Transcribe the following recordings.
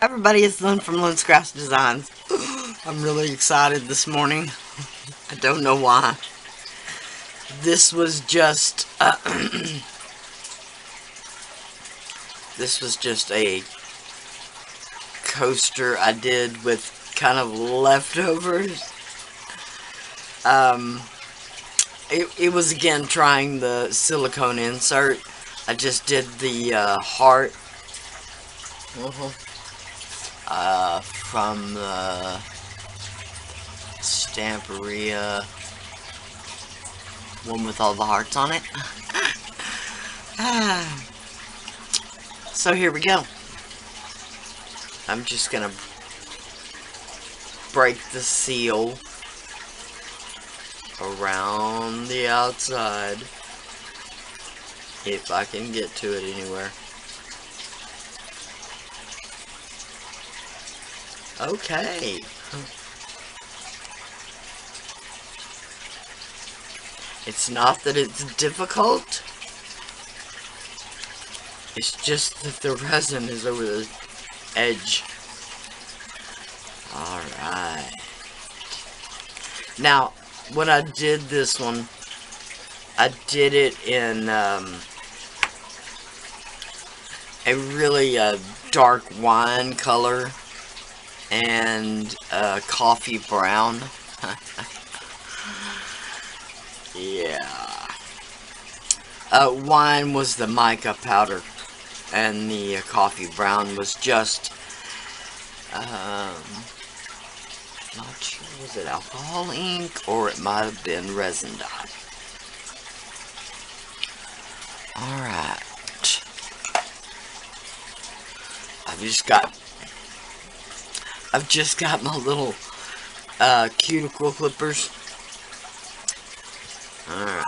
Everybody, it's Lyn from Lyn's Craft Designs. I'm really excited this morning. I don't know why. This was just this was just a coaster I did with kind of leftovers. It was again trying the silicone insert. I just did the heart from the Stamperia one with all the hearts on it. So here we go. I'm just gonna break the seal around the outside if I can get to it anywhere. Okay. It's not that it's difficult. It's just that the resin is over the edge. Alright. Now, when I did this one, I did it in a really dark wine color and coffee brown. Yeah. Wine was the mica powder, and the coffee brown was just, not sure, was it alcohol ink, or it might have been resin dye. Alright. I've just got my little cuticle clippers. Alright.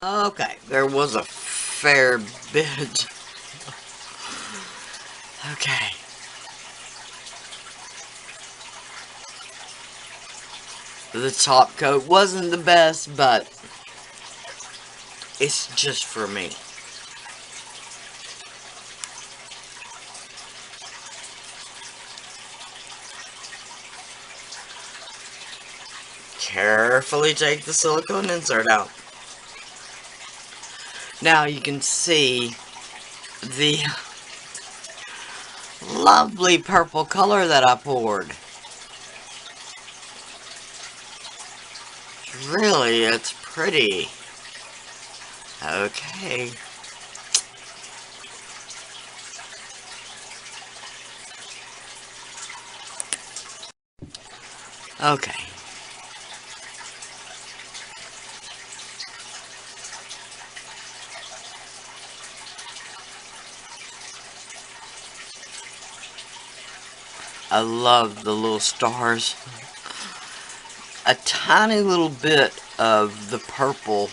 Okay, there was a fair bit. Okay. The top coat wasn't the best, but it's just for me. Carefully take the silicone insert out. Now you can see the lovely purple color that I poured. Really, it's pretty. Okay. Okay. I love the little stars. A tiny little bit of the purple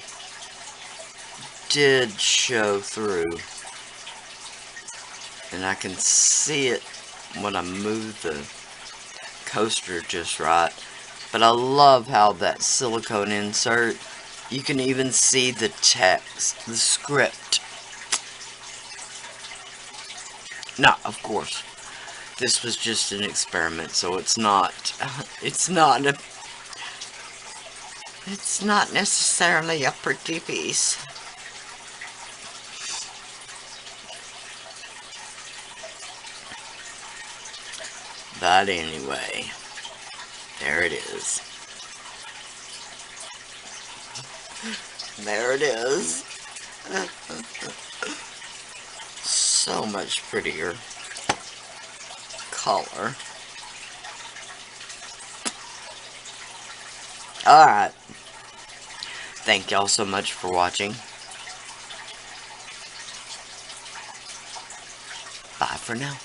did show through, and I can see it when I move the coaster just right. But I love how that silicone insert, you can even see the text, the script. Now, of course, this was just an experiment, so it's not necessarily a pretty piece. But anyway, there it is. There it is. So much prettier color. Alright. Thank y'all so much for watching. Bye for now.